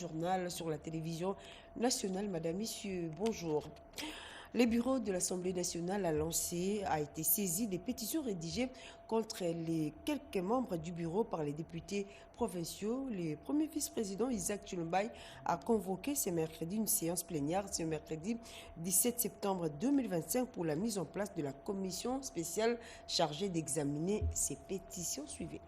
Journal sur la télévision nationale. Madame, Messieurs, bonjour. Le bureau de l'Assemblée nationale a été saisi des pétitions rédigées contre les quelques membres du bureau par les députés provinciaux. Le premier vice-président Isaac Tshilombaye a convoqué ce mercredi une séance plénière, ce mercredi 17 septembre 2025 pour la mise en place de la commission spéciale chargée d'examiner ces pétitions. Suivez.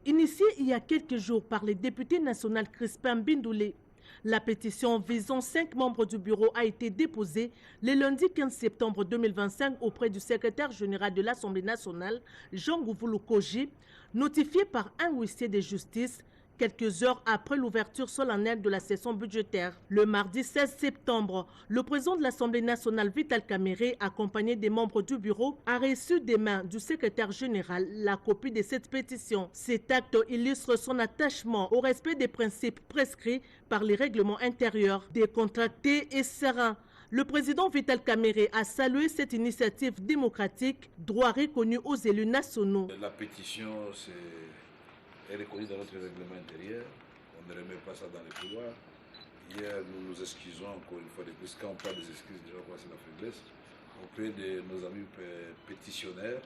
Initiée il y a quelques jours par les députés nationaux Crispin Bindoulé, la pétition visant 5 membres du bureau a été déposée le lundi 15 septembre 2025 auprès du secrétaire général de l'Assemblée nationale, Jean Gouvoulou Koji, notifié par un huissier de justice quelques heures après l'ouverture solennelle de la session budgétaire. Le mardi 16 septembre, le président de l'Assemblée nationale, Vital Kamerhe, accompagné des membres du bureau, a reçu des mains du secrétaire général la copie de cette pétition. Cet acte illustre son attachement au respect des principes prescrits par les règlements intérieurs, décontractés et sereins. Le président Vital Kamerhe a salué cette initiative démocratique, droit reconnu aux élus nationaux. La pétition, est reconnue dans notre règlement intérieur. On ne remet pas ça dans les couloirs. Hier, nous nous excusons encore une fois de plus. Quand on parle des excuses, déjà, c'est la faiblesse. Auprès de nos amis pétitionnaires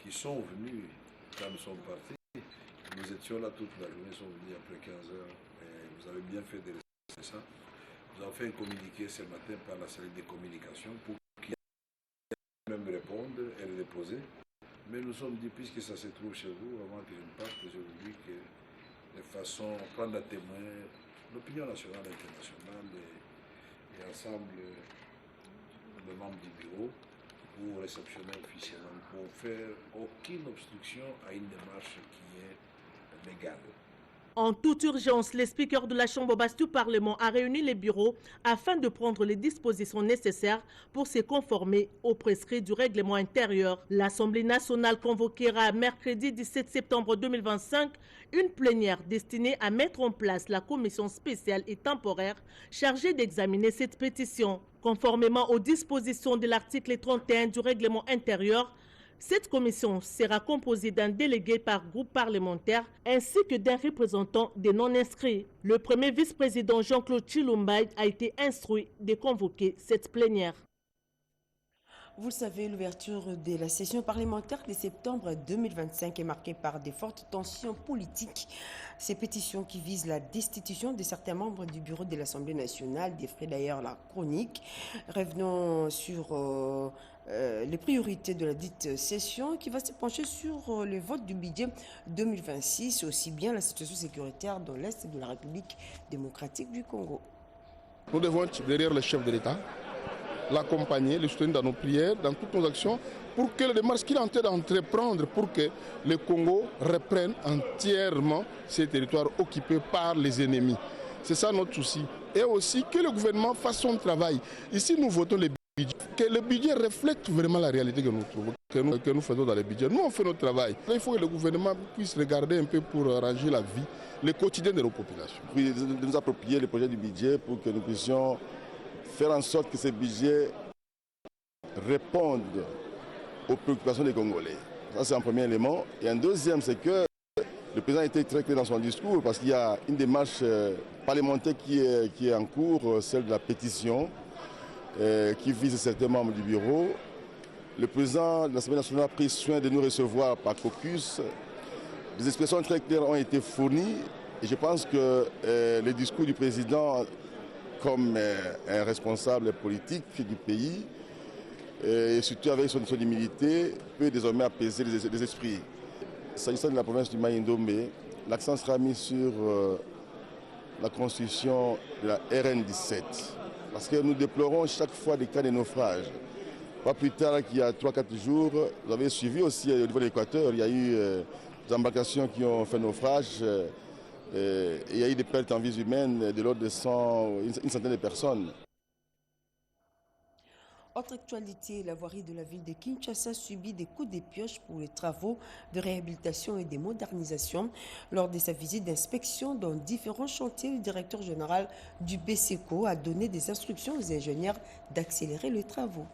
qui sont venus quand nous sommes partis. Nous étions là toute la journée, ils sont venus après 15 heures. Et vous avez bien fait de laisser ça. Nous avons fait un communiqué ce matin par la cellule de communication pour qu'ils même répondent et le déposer. Mais nous sommes dit, puisque ça se trouve chez vous, avant que je ne parte, je vous dis que de façon prendre à témoin l'opinion nationale et internationale et ensemble les membres du bureau pour réceptionner officiellement, pour faire aucune obstruction à une démarche qui est légale. En toute urgence, le speaker de la Chambre basse du Parlement a réuni les bureaux afin de prendre les dispositions nécessaires pour se conformer aux prescrits du règlement intérieur. L'Assemblée nationale convoquera mercredi 17 septembre 2025 une plénière destinée à mettre en place la commission spéciale et temporaire chargée d'examiner cette pétition. Conformément aux dispositions de l'article 31 du règlement intérieur, cette commission sera composée d'un délégué par groupe parlementaire ainsi que d'un représentant des non-inscrits. Le premier vice-président Jean-Claude Tshilombaye a été instruit de convoquer cette plénière. Vous le savez, l'ouverture de la session parlementaire de septembre 2025 est marquée par de fortes tensions politiques. Ces pétitions qui visent la destitution de certains membres du bureau de l'Assemblée nationale défraient d'ailleurs la chronique. Revenons sur les priorités de la dite session qui va se pencher sur le vote du budget 2026, aussi bien la situation sécuritaire dans l'Est de la République démocratique du Congo. Nous devons être derrière le chef de l'État, l'accompagner, le soutenir dans nos prières, dans toutes nos actions, pour que les démarches qu'il est en train d'entreprendre, pour que le Congo reprenne entièrement ses territoires occupés par les ennemis. C'est ça notre souci. Et aussi que le gouvernement fasse son travail. Ici, nous votons les budgets. Que le budget reflète vraiment la réalité que nous trouvons, que nous faisons dans les budgets. Nous, on fait notre travail. Il faut que le gouvernement puisse regarder un peu pour arranger la vie, le quotidien de nos populations. Puis de nous approprier le projet du budget pour que nous puissions faire en sorte que ces budgets répondent aux préoccupations des Congolais. Ça, c'est un premier élément. Et un deuxième, c'est que le président a été très clair dans son discours parce qu'il y a une démarche parlementaire qui est en cours, celle de la pétition, qui vise certains membres du bureau. Le président de l'Assemblée nationale a pris soin de nous recevoir par caucus. Des expressions très claires ont été fournies. Et je pense que le discours du président, comme un responsable politique du pays, et surtout avec son humilité, peut désormais apaiser les esprits. S'agissant de la province du Mai-Ndombe, l'accent sera mis sur la construction de la RN17. Parce que nous déplorons chaque fois des cas de naufrage. Pas plus tard qu'il y a 3-4 jours, vous avez suivi aussi au niveau de l'Équateur, il y a eu des embarcations qui ont fait naufrage. Il y a eu des pertes en vies humaines de l'ordre de une centaine de personnes. Autre actualité, la voirie de la ville de Kinshasa subit des coups de pioche pour les travaux de réhabilitation et de modernisation. Lors de sa visite d'inspection dans différents chantiers, le directeur général du BCECO a donné des instructions aux ingénieurs d'accélérer les travaux.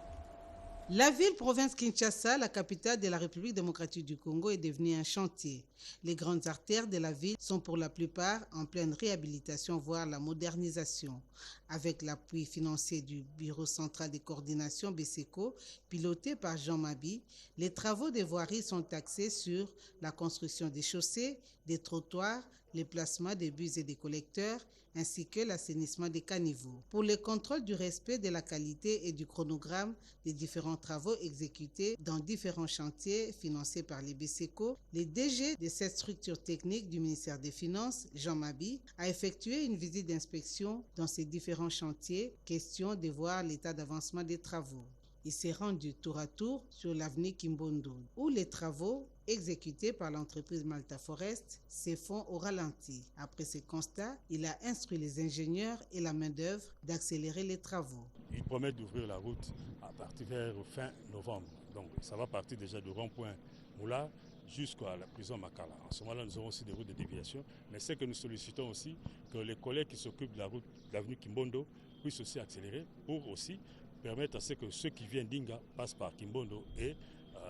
La ville-province Kinshasa, la capitale de la République démocratique du Congo, est devenue un chantier. Les grandes artères de la ville sont pour la plupart en pleine réhabilitation, voire la modernisation. Avec l'appui financier du Bureau central de coordination BCECO, piloté par Jean Mabi, les travaux de voirie sont axés sur la construction des chaussées, des trottoirs, les placements des bus et des collecteurs, ainsi que l'assainissement des caniveaux. Pour le contrôle du respect de la qualité et du chronogramme des différents travaux exécutés dans différents chantiers financés par les BCECO, le DG de cette structure technique du ministère des Finances, Jean Mabi, a effectué une visite d'inspection dans ces différents chantiers, question de voir l'état d'avancement des travaux. Il s'est rendu tour à tour sur l'avenue Kimbondo, où les travaux exécutés par l'entreprise Malta Forest se font au ralenti. Après ce constat, il a instruit les ingénieurs et la main-d'œuvre d'accélérer les travaux. Il promet d'ouvrir la route à partir vers fin novembre. Donc ça va partir déjà du rond-point Moula jusqu'à la prison Makala. En ce moment-là, nous aurons aussi des routes de déviation. Mais c'est que nous sollicitons aussi que les collègues qui s'occupent de la route d'avenue Kimbondo puissent aussi accélérer pour aussi permettre à ce que ceux qui viennent d'Inga passent par Kimbondo et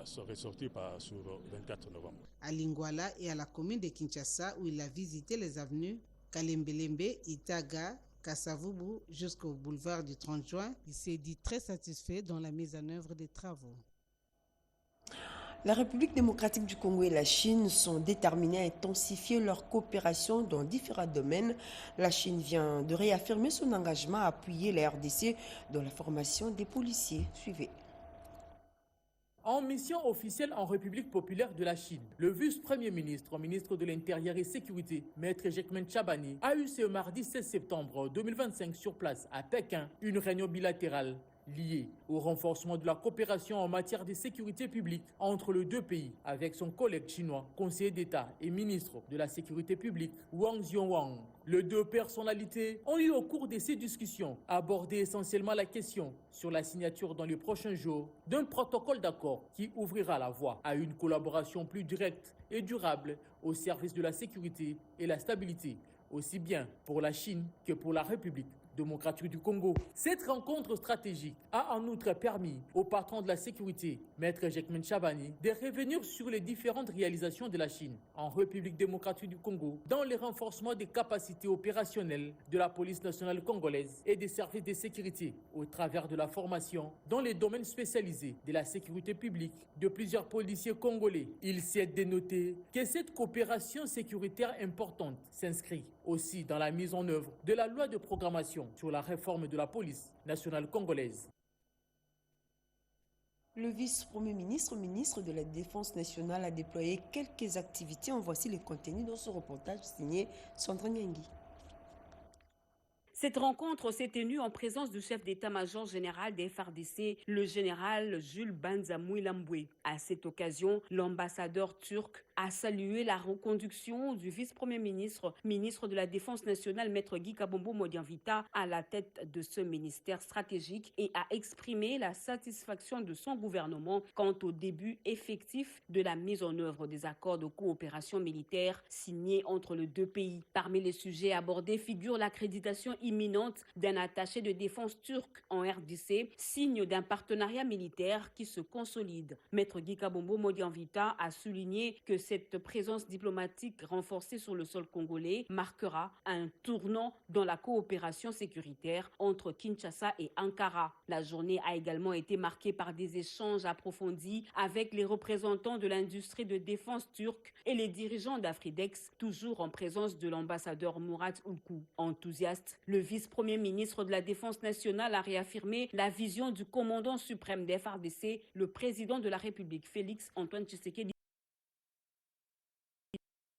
sont ressortis sur le 24 novembre. À Lingwala et à la commune de Kinshasa, où il a visité les avenues Kalembelembe, Itaga, Kassavubu jusqu'au boulevard du 30 juin, il s'est dit très satisfait dans la mise en œuvre des travaux. La République démocratique du Congo et la Chine sont déterminés à intensifier leur coopération dans différents domaines. La Chine vient de réaffirmer son engagement à appuyer la RDC dans la formation des policiers. Suivez. En mission officielle en République populaire de la Chine, le vice-premier ministre, ministre de l'Intérieur et Sécurité, Maître Jacquemain Chabani, a eu ce mardi 16 septembre 2025 sur place à Pékin une réunion bilatérale liée au renforcement de la coopération en matière de sécurité publique entre les deux pays avec son collègue chinois, conseiller d'État et ministre de la Sécurité publique, Wang Jianwang. Les deux personnalités ont eu au cours de ces discussions abordé essentiellement la question sur la signature dans les prochains jours d'un protocole d'accord qui ouvrira la voie à une collaboration plus directe et durable au service de la sécurité et la stabilité, aussi bien pour la Chine que pour la République démocratique du Congo. Cette rencontre stratégique a en outre permis au patron de la sécurité, Maître Jacquemain Chabani, de revenir sur les différentes réalisations de la Chine en République démocratique du Congo dans le renforcement des capacités opérationnelles de la police nationale congolaise et des services de sécurité au travers de la formation dans les domaines spécialisés de la sécurité publique de plusieurs policiers congolais. Il s'est dénoté que cette coopération sécuritaire importante s'inscrit aussi dans la mise en œuvre de la loi de programmation sur la réforme de la police nationale congolaise. Le vice-premier ministre, ministre de la Défense nationale, a déployé quelques activités. En voici les contenus dans ce reportage signé Sandra Nyangui. Cette rencontre s'est tenue en présence du chef d'état-major général des FARDC, le général Jules Banzamouy Lamboué. À cette occasion, l'ambassadeur turc a salué la reconduction du vice-premier ministre, ministre de la Défense nationale, Maître Guy Kabombo Modianvita, à la tête de ce ministère stratégique et a exprimé la satisfaction de son gouvernement quant au début effectif de la mise en œuvre des accords de coopération militaire signés entre les deux pays. Parmi les sujets abordés figure l'accréditation imminente d'un attaché de défense turc en RDC, signe d'un partenariat militaire qui se consolide. Maître Guy Kabombo Modianvita a souligné que cette présence diplomatique renforcée sur le sol congolais marquera un tournant dans la coopération sécuritaire entre Kinshasa et Ankara. La journée a également été marquée par des échanges approfondis avec les représentants de l'industrie de défense turque et les dirigeants d'Afridex, toujours en présence de l'ambassadeur Murat Ulkou. Enthousiaste, le vice-premier ministre de la Défense nationale a réaffirmé la vision du commandant suprême des FARDC, le président de la République, Félix Antoine Tshisekedi,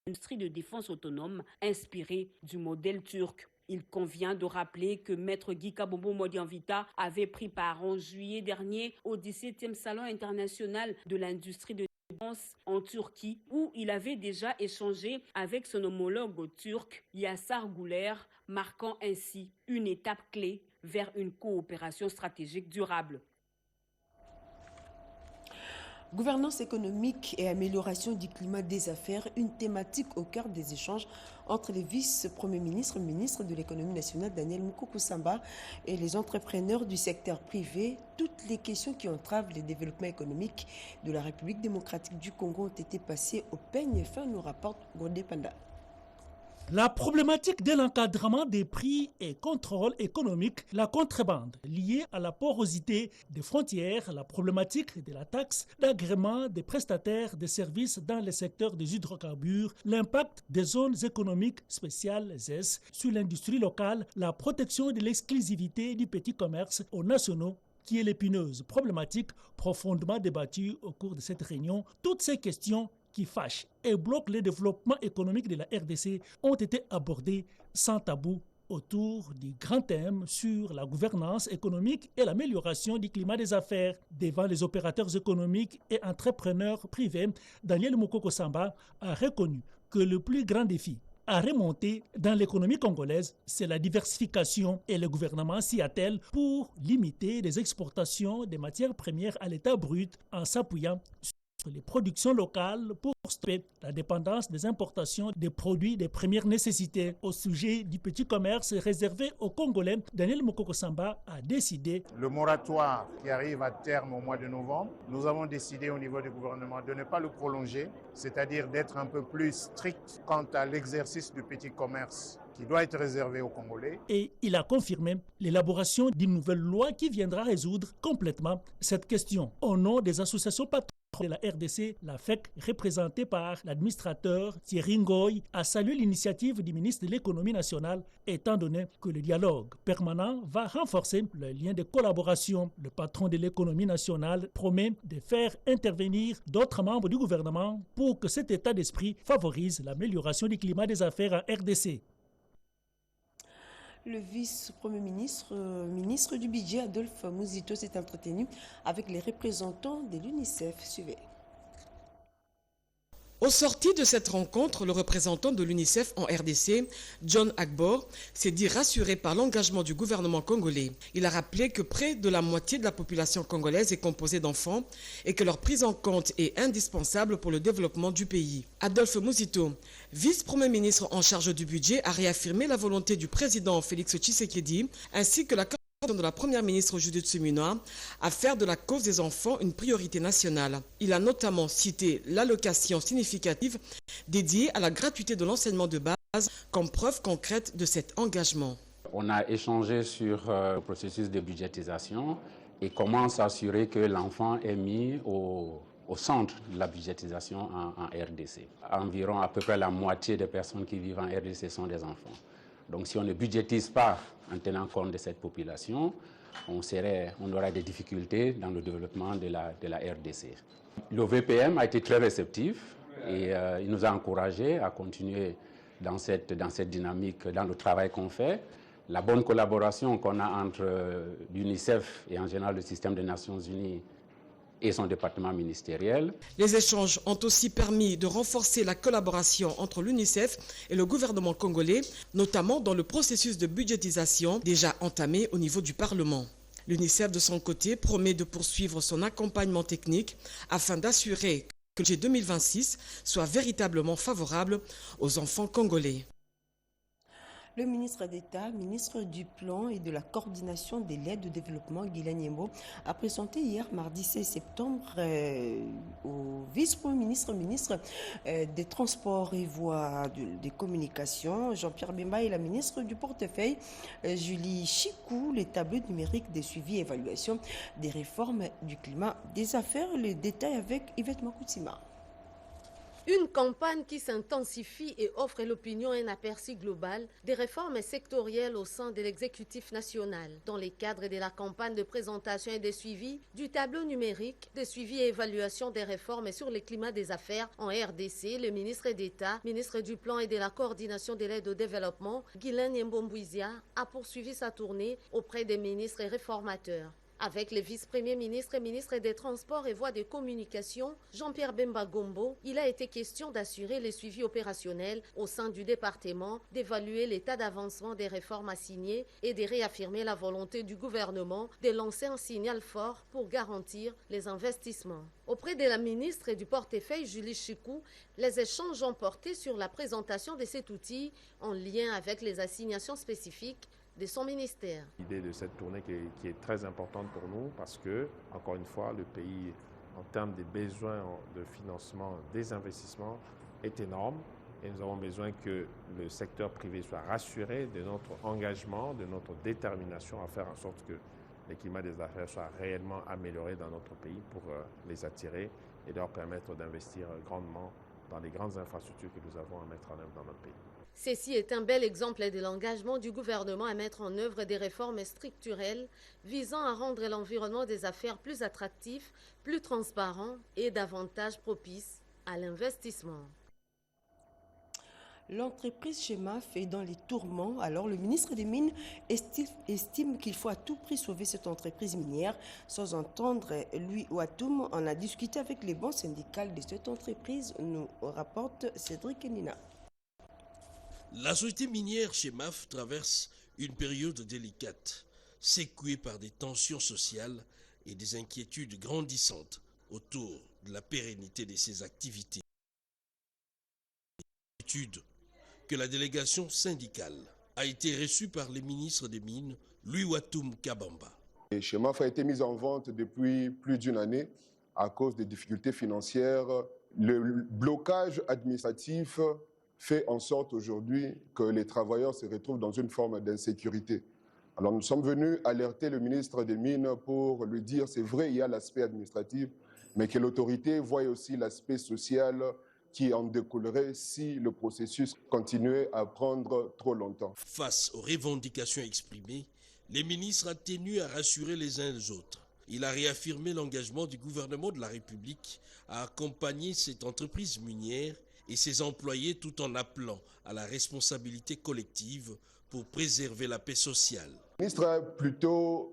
industrie de défense autonome inspirée du modèle turc. Il convient de rappeler que Maître Guy Kabombo Modianvita avait pris part en juillet dernier au 17e Salon international de l'industrie de défense en Turquie, où il avait déjà échangé avec son homologue turc Yassar Gouler, marquant ainsi une étape clé vers une coopération stratégique durable. Gouvernance économique et amélioration du climat des affaires, une thématique au cœur des échanges entre les vice-premiers ministres, ministre de l'économie nationale Daniel Mukoko Samba et les entrepreneurs du secteur privé. Toutes les questions qui entravent le développement économique de la République démocratique du Congo ont été passées au peigne fin, nous rapporte Gondé Panda. La problématique de l'encadrement des prix et contrôle économique, la contrebande liée à la porosité des frontières, la problématique de la taxe d'agrément des prestataires de services dans le secteur des hydrocarbures, l'impact des zones économiques spéciales ZES sur l'industrie locale, la protection de l'exclusivité du petit commerce aux nationaux, qui est l'épineuse problématique profondément débattue au cours de cette réunion. Toutes ces questions qui fâchent et bloquent le développement économique de la RDC ont été abordées sans tabou autour du grand thème sur la gouvernance économique et l'amélioration du climat des affaires. Devant les opérateurs économiques et entrepreneurs privés, Daniel Mukoko Samba a reconnu que le plus grand défi à remonter dans l'économie congolaise, c'est la diversification et le gouvernement s'y attelle pour limiter les exportations des matières premières à l'état brut en s'appuyant sur les productions locales pour stopper la dépendance des importations des produits de première nécessité. Au sujet du petit commerce réservé aux Congolais, Daniel Mukoko Samba a décidé. Le moratoire qui arrive à terme au mois de novembre, nous avons décidé au niveau du gouvernement de ne pas le prolonger, c'est-à-dire d'être un peu plus strict quant à l'exercice du petit commerce qui doit être réservé aux Congolais. Et il a confirmé l'élaboration d'une nouvelle loi qui viendra résoudre complètement cette question. Au nom des associations patronales de la RDC, la FEC, représentée par l'administrateur Thierry Ngoy, a salué l'initiative du ministre de l'économie nationale, étant donné que le dialogue permanent va renforcer le lien de collaboration. Le patron de l'économie nationale promet de faire intervenir d'autres membres du gouvernement pour que cet état d'esprit favorise l'amélioration du climat des affaires en RDC. Le vice-premier ministre, ministre du budget Adolphe Muzito s'est entretenu avec les représentants de l'UNICEF. Suivez. Au sorti de cette rencontre, le représentant de l'UNICEF en RDC, John Agbor, s'est dit rassuré par l'engagement du gouvernement congolais. Il a rappelé que près de la moitié de la population congolaise est composée d'enfants et que leur prise en compte est indispensable pour le développement du pays. Adolphe Muzito, vice-premier ministre en charge du budget, a réaffirmé la volonté du président Félix Tshisekedi ainsi que la de la première ministre Judith Suminwa à faire de la cause des enfants une priorité nationale. Il a notamment cité l'allocation significative dédiée à la gratuité de l'enseignement de base comme preuve concrète de cet engagement. On a échangé sur le processus de budgétisation et comment s'assurer que l'enfant est mis au centre de la budgétisation en RDC. Environ à peu près la moitié des personnes qui vivent en RDC sont des enfants. Donc si on ne budgétise pas en tenant compte de cette population, on aura des difficultés dans le développement de la RDC. Le VPM a été très réceptif et il nous a encouragés à continuer dans cette dynamique, dans le travail qu'on fait. La bonne collaboration qu'on a entre l'UNICEF et en général le système des Nations Unies et son département ministériel. Les échanges ont aussi permis de renforcer la collaboration entre l'UNICEF et le gouvernement congolais, notamment dans le processus de budgétisation déjà entamé au niveau du Parlement. L'UNICEF, de son côté, promet de poursuivre son accompagnement technique afin d'assurer que le budget 2026 soit véritablement favorable aux enfants congolais. Le ministre d'État, ministre du Plan et de la Coordination de l'aide au développement, Guilain Nyembo, a présenté hier, mardi 16 septembre, au vice-premier ministre, ministre des Transports et Voies des Communications, Jean-Pierre Bemba, et la ministre du Portefeuille, Julie Chikou, les tableaux numériques de suivi et évaluation des réformes du climat des affaires. Les détails avec Yvette Makoutima. Une campagne qui s'intensifie et offre à l'opinion un aperçu global des réformes sectorielles au sein de l'exécutif national. Dans le cadre de la campagne de présentation et de suivi du tableau numérique de suivi et évaluation des réformes sur le climat des affaires en RDC, le ministre d'État, ministre du Plan et de la Coordination de l'aide au développement, Guilain Nyembo a poursuivi sa tournée auprès des ministres réformateurs. Avec le vice-premier ministre et ministre des Transports et Voies de Communication, Jean-Pierre Bemba Gombo, il a été question d'assurer le suivi opérationnel au sein du département, d'évaluer l'état d'avancement des réformes assignées et de réaffirmer la volonté du gouvernement de lancer un signal fort pour garantir les investissements. Auprès de la ministre et du portefeuille Julie Chikou, les échanges ont porté sur la présentation de cet outil en lien avec les assignations spécifiques de son ministère. L'idée de cette tournée qui est très importante pour nous parce que, encore une fois, le pays, en termes des besoins de financement des investissements, est énorme et nous avons besoin que le secteur privé soit rassuré de notre engagement, de notre détermination à faire en sorte que le climat des affaires soit réellement amélioré dans notre pays pour les attirer et leur permettre d'investir grandement dans les grandes infrastructures que nous avons à mettre en œuvre dans notre pays. Ceci est un bel exemple de l'engagement du gouvernement à mettre en œuvre des réformes structurelles visant à rendre l'environnement des affaires plus attractif, plus transparent et davantage propice à l'investissement. L'entreprise Chemaf est dans les tourments. Alors le ministre des Mines estime qu'il faut à tout prix sauver cette entreprise minière. Sans entendre Louis Ouatoum, on a discuté avec les bancs syndicales de cette entreprise, nous rapporte Cédric Nina. La société minière Chemaf traverse une période délicate, secouée par des tensions sociales et des inquiétudes grandissantes autour de la pérennité de ses activités. Que la délégation syndicale a été reçue par le ministre des Mines, Louis Ouatoum Kabamba. Chemaf a été mise en vente depuis plus d'une année à cause des difficultés financières. Le blocage administratif fait en sorte aujourd'hui que les travailleurs se retrouvent dans une forme d'insécurité. Alors nous sommes venus alerter le ministre des Mines pour lui dire, c'est vrai, il y a l'aspect administratif, mais que l'autorité voie aussi l'aspect social qui en découlerait si le processus continuait à prendre trop longtemps. Face aux revendications exprimées, le ministre a tenu à rassurer les uns les autres. Il a réaffirmé l'engagement du gouvernement de la République à accompagner cette entreprise minière et ses employés tout en appelant à la responsabilité collective pour préserver la paix sociale. Le ministre a plutôt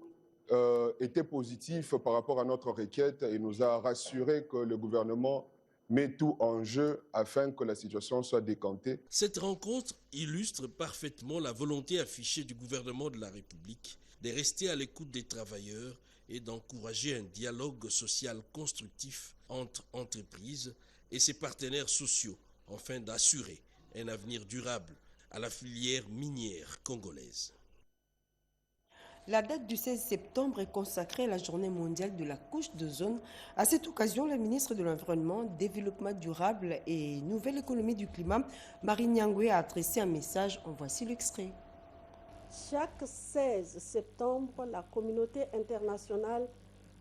été positif par rapport à notre requête et nous a rassuré que le gouvernement met tout en jeu afin que la situation soit décantée. Cette rencontre illustre parfaitement la volonté affichée du gouvernement de la République de rester à l'écoute des travailleurs et d'encourager un dialogue social constructif entre entreprises et ses partenaires sociaux, afin d'assurer un avenir durable à la filière minière congolaise. La date du 16 septembre est consacrée à la journée mondiale de la couche d'ozone. À cette occasion, la ministre de l'Environnement, Développement durable et Nouvelle économie du climat, Marie Nyangwe, a adressé un message. En voici l'extrait. Chaque 16 septembre, la communauté internationale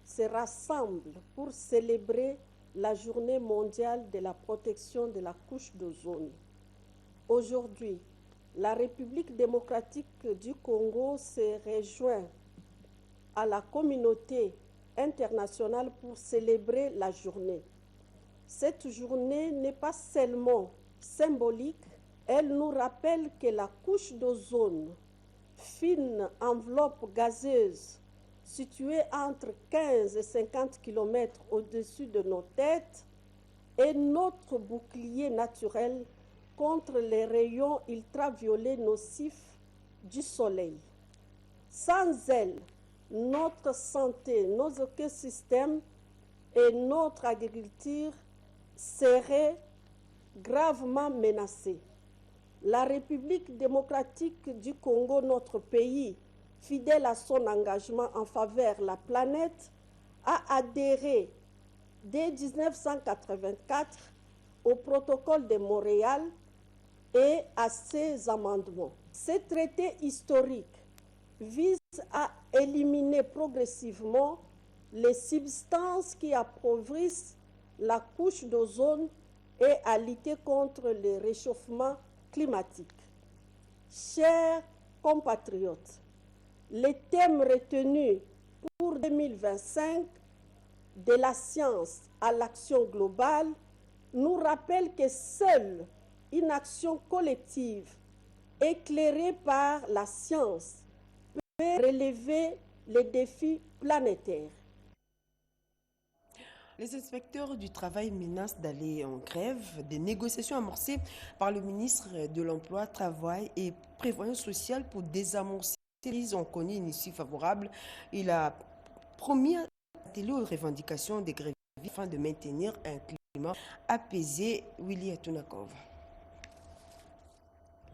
se rassemble pour célébrer la journée mondiale de la protection de la couche d'ozone. Aujourd'hui, la République démocratique du Congo se rejoint à la communauté internationale pour célébrer la journée. Cette journée n'est pas seulement symbolique, elle nous rappelle que la couche d'ozone, fine enveloppe gazeuse, située entre 15 et 50 km au-dessus de nos têtes, est notre bouclier naturel contre les rayons ultraviolets nocifs du soleil. Sans elle, notre santé, nos écosystèmes et notre agriculture seraient gravement menacés. La République démocratique du Congo, notre pays, fidèle à son engagement en faveur de la planète, a adhéré dès 1984 au protocole de Montréal et à ses amendements. Ce traité historique vise à éliminer progressivement les substances qui appauvrissent la couche d'ozone et à lutter contre le réchauffement climatique. Chers compatriotes, les thèmes retenus pour 2025 de la science à l'action globale nous rappellent que seule une action collective éclairée par la science peut relever les défis planétaire. Les inspecteurs du travail menacent d'aller en grève. Des négociations amorcées par le ministre de l'Emploi, Travail et Prévoyance sociale pour désamorcer les crises ont connu une issue favorable. Il a promis à atteler aux revendications des grévistes afin de maintenir un climat apaisé. Willy Atunakov.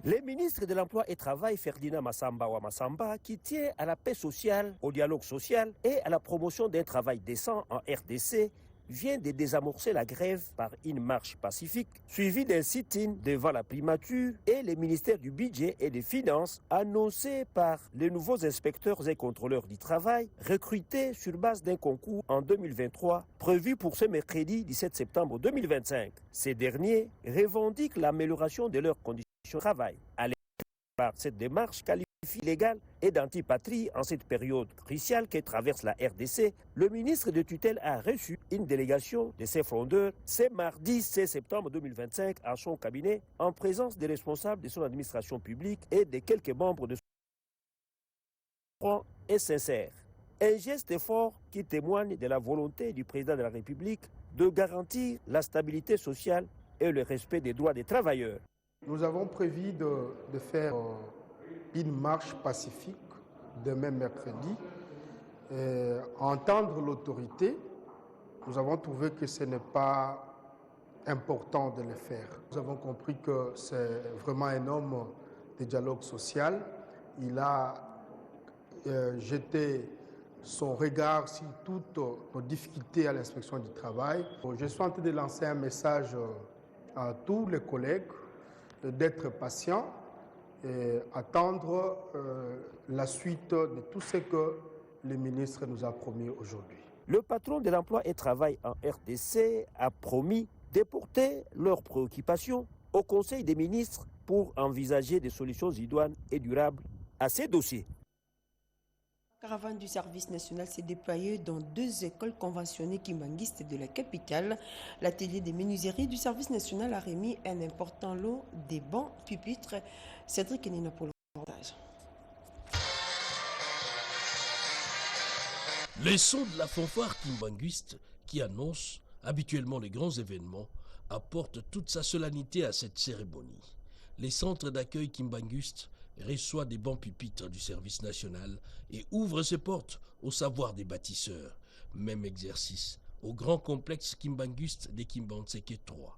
Le ministre de l'Emploi et Travail, Ferdinand Massamba Massamba, qui tient à la paix sociale, au dialogue social et à la promotion d'un travail décent en RDC, vient de désamorcer la grève par une marche pacifique, suivie d'un sit-in devant la primature et le ministère du Budget et des Finances, annoncé par les nouveaux inspecteurs et contrôleurs du travail, recrutés sur base d'un concours en 2023, prévu pour ce mercredi 17 septembre 2025. Ces derniers revendiquent l'amélioration de leurs conditions de travail. Par cette démarche qualifiée illégale et d'antipatrie en cette période cruciale que traverse la RDC, le ministre de tutelle a reçu une délégation de ses frondeurs ce mardi 16 septembre 2025 à son cabinet en présence des responsables de son administration publique et de quelques membres de son franc et sincère. Un geste fort qui témoigne de la volonté du président de la République de garantir la stabilité sociale et le respect des droits des travailleurs. Nous avons prévu de faire une marche pacifique demain mercredi. Entendre l'autorité, nous avons trouvé que ce n'est pas important de le faire. Nous avons compris que c'est vraiment un homme de dialogue social. Il a jeté son regard sur toutes nos difficultés à l'inspection du travail. Je suis en train de lancer un message à tous les collègues d'être patients et attendre la suite de tout ce que le ministre nous a promis aujourd'hui. Le patron de l'emploi et travail en RDC a promis de porter leurs préoccupations au Conseil des ministres pour envisager des solutions idoines et durables à ces dossiers. La caravane du service national s'est déployée dans 2 écoles conventionnées kimbanguistes de la capitale. L'atelier des menuiseries du service national a remis un important lot des bancs pupitres. Cédric Nina pour le reportage. Les sons de la fanfare kimbanguiste qui annonce habituellement les grands événements apportent toute sa solennité à cette cérémonie. Les centres d'accueil kimbanguiste reçoit des bancs pupitres du service national et ouvre ses portes au savoir des bâtisseurs. Même exercice au grand complexe kimbanguiste des Kimbanseke 3.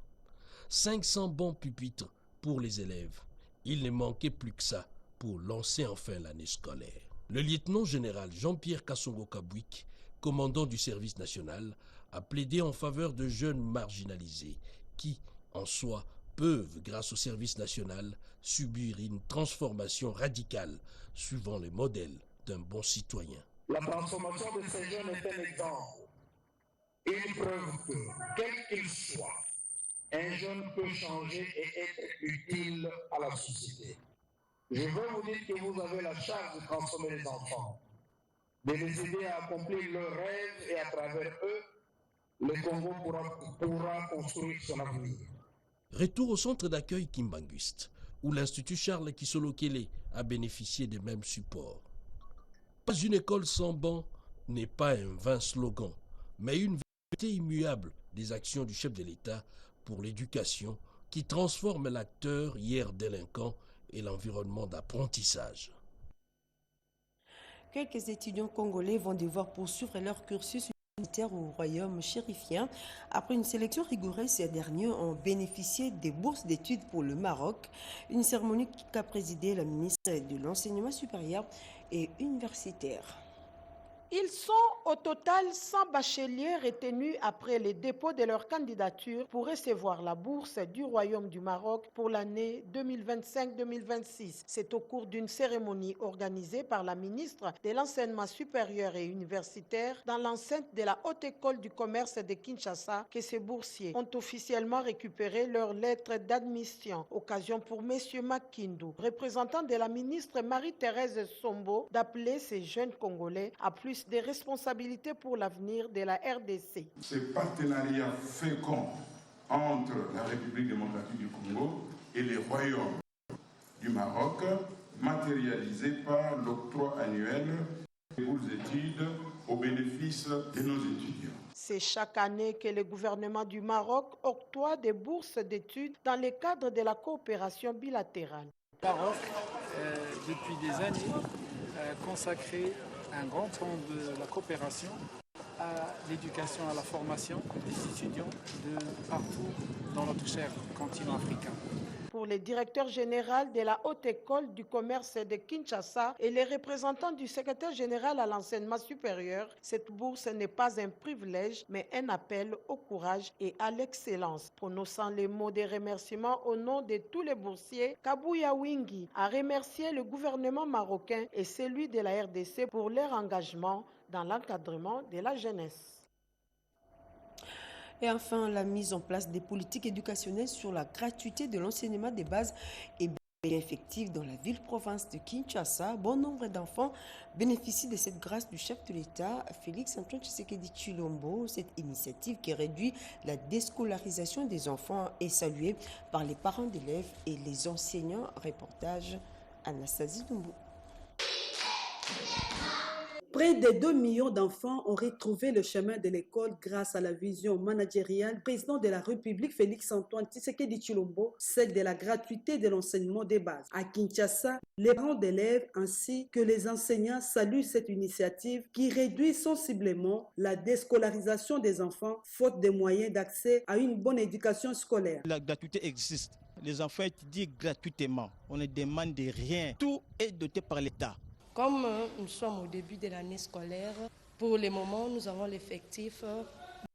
500 bancs pupitres pour les élèves. Il ne manquait plus que ça pour lancer enfin l'année scolaire. Le lieutenant-général Jean-Pierre Kassongo-Kabouik, commandant du service national, a plaidé en faveur de jeunes marginalisés qui, en soi, peuvent, grâce au service national, subir une transformation radicale suivant les modèles d'un bon citoyen. La transformation de ces jeunes est un exemple, une preuve que, quel qu'il soit, un jeune peut changer et être utile à la société. Je veux vous dire que vous avez la charge de transformer les enfants, de les aider à accomplir leurs rêves et à travers eux, le Congo pourra construire son avenir. Retour au centre d'accueil kimbanguiste, où l'Institut Charles Kisolo-Kele a bénéficié des mêmes supports. Pas une école sans banc n'est pas un vain slogan, mais une vérité immuable des actions du chef de l'État pour l'éducation qui transforme l'acteur hier délinquant et l'environnement d'apprentissage. Quelques étudiants congolais vont devoir poursuivre leur cursus au royaume chérifien. Après une sélection rigoureuse, ces derniers ont bénéficié des bourses d'études pour le Maroc. Une cérémonie qu'a présidée la ministre de l'Enseignement supérieur et universitaire. Ils sont au total 100 bacheliers retenus après le dépôt de leur candidature pour recevoir la bourse du Royaume du Maroc pour l'année 2025-2026. C'est au cours d'une cérémonie organisée par la ministre de l'Enseignement supérieur et universitaire dans l'enceinte de la Haute École du commerce de Kinshasa que ces boursiers ont officiellement récupéré leur lettre d'admission. Occasion pour M. Makindu, représentant de la ministre Marie-Thérèse Sombo, d'appeler ces jeunes Congolais à plus des responsabilités pour l'avenir de la RDC. Ce partenariat fécond entre la République démocratique du Congo et le Royaume du Maroc, matérialisé par l'octroi annuel des bourses d'études au bénéfice de nos étudiants. C'est chaque année que le gouvernement du Maroc octroie des bourses d'études dans le cadre de la coopération bilatérale. Le Maroc, depuis des années, consacré un grand temps de la coopération à l'éducation, à la formation des étudiants de partout dans notre cher continent africain. Pour le directeur général de la Haute École du commerce de Kinshasa et les représentants du secrétaire général à l'enseignement supérieur, cette bourse n'est pas un privilège, mais un appel au courage et à l'excellence. Prononçant les mots de remerciement au nom de tous les boursiers, Kabouya Wingi a remercié le gouvernement marocain et celui de la RDC pour leur engagement dans l'encadrement de la jeunesse. Et enfin, la mise en place des politiques éducationnelles sur la gratuité de l'enseignement des bases est bien effective dans la ville-province de Kinshasa. Bon nombre d'enfants bénéficient de cette grâce du chef de l'État, Félix-Antoine Tshisekedi Tshilombo. Cette initiative qui réduit la déscolarisation des enfants est saluée par les parents d'élèves et les enseignants. Reportage Anastasie Dumbo. Près de 2 millions d'enfants ont retrouvé le chemin de l'école grâce à la vision managériale du président de la République Félix-Antoine Tshisekedi Tshilombo, celle de la gratuité de l'enseignement des bases. À Kinshasa, les parents d'élèves ainsi que les enseignants saluent cette initiative qui réduit sensiblement la déscolarisation des enfants faute de moyens d'accès à une bonne éducation scolaire. La gratuité existe. Les enfants étudient gratuitement. On ne demande rien. Tout est doté par l'État. Comme nous sommes au début de l'année scolaire, pour le moment, nous avons l'effectif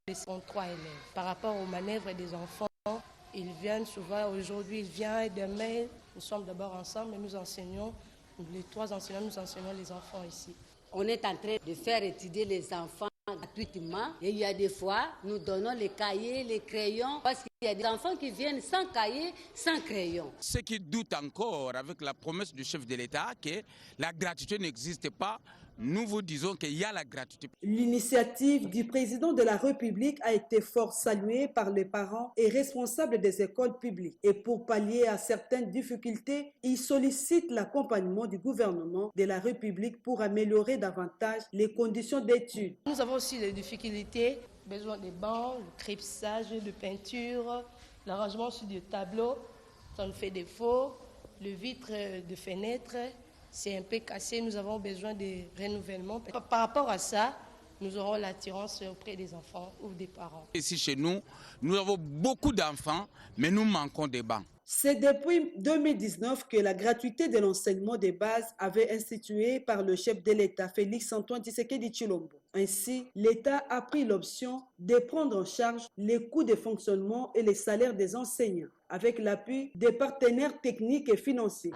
de 103 élèves. Par rapport aux manœuvres des enfants, ils viennent souvent, aujourd'hui ils viennent, demain, nous sommes d'abord ensemble et nous enseignons, les 3 enseignants, nous enseignons les enfants ici. On est en train de faire étudier les enfants gratuitement et il y a des fois, nous donnons les cahiers, les crayons, parce qu'il y a des enfants qui viennent sans cahier, sans crayon. Ceux qui doutent encore avec la promesse du chef de l'État que la gratuité n'existe pas, nous vous disons qu'il y a la gratuité. L'initiative du président de la République a été fort saluée par les parents et responsables des écoles publiques. Et pour pallier à certaines difficultés, il sollicite l'accompagnement du gouvernement de la République pour améliorer davantage les conditions d'études. Nous avons aussi des difficultés, besoin de bancs, le crépissage, de peinture, l'arrangement sur du tableau, ça nous fait défaut, le vitre de fenêtre. C'est un peu cassé, nous avons besoin de renouvellement. Par rapport à ça, nous aurons l'attirance auprès des enfants ou des parents. Ici chez nous, nous avons beaucoup d'enfants, mais nous manquons des bancs. C'est depuis 2019 que la gratuité de l'enseignement des bases avait institué par le chef de l'État, Félix-Antoine Tshisekedi Tshilombo. Ainsi, l'État a pris l'option de prendre en charge les coûts de fonctionnement et les salaires des enseignants, avec l'appui des partenaires techniques et financiers.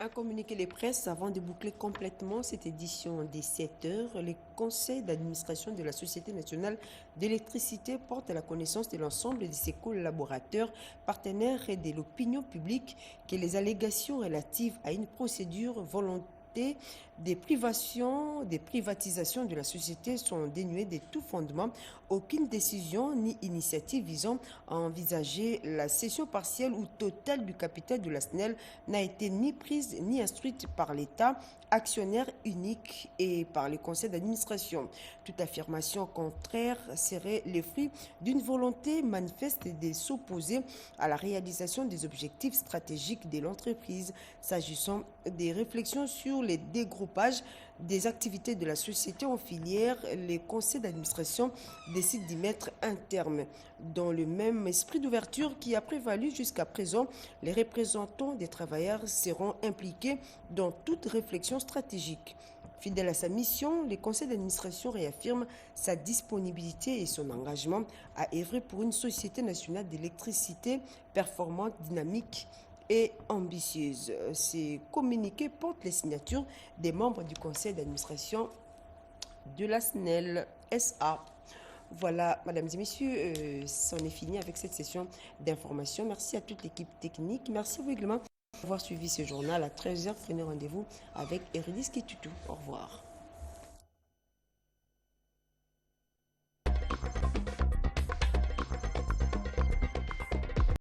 A communiqué les presses avant de boucler complètement cette édition des 7 heures. Le conseil d'administration de la Société nationale d'électricité porte à la connaissance de l'ensemble de ses collaborateurs, partenaires et de l'opinion publique que les allégations relatives à une procédure volontaire des privatisations de la société sont dénuées de tout fondement. Aucune décision ni initiative visant à envisager la cession partielle ou totale du capital de la SNEL n'a été ni prise ni instruite par l'État, actionnaire unique, et par le conseil d'administration. Toute affirmation contraire serait le fruit d'une volonté manifeste de s'opposer à la réalisation des objectifs stratégiques de l'entreprise. S'agissant des réflexions sur les dégroupages des activités de la société en filière, les conseils d'administration décident d'y mettre un terme. Dans le même esprit d'ouverture qui a prévalu jusqu'à présent, les représentants des travailleurs seront impliqués dans toute réflexion stratégique. Fidèle à sa mission, le conseil d'administration réaffirme sa disponibilité et son engagement à œuvrer pour une société nationale d'électricité performante, dynamique et ambitieuse. Ces communiqués portent les signatures des membres du conseil d'administration de la SNEL SA. Voilà, mesdames et messieurs, c'en est fini avec cette session d'information. Merci à toute l'équipe technique. Merci à vous également d'avoir suivi ce journal. À 13h, prenez rendez-vous avec Eurydice Kitutu. Au revoir.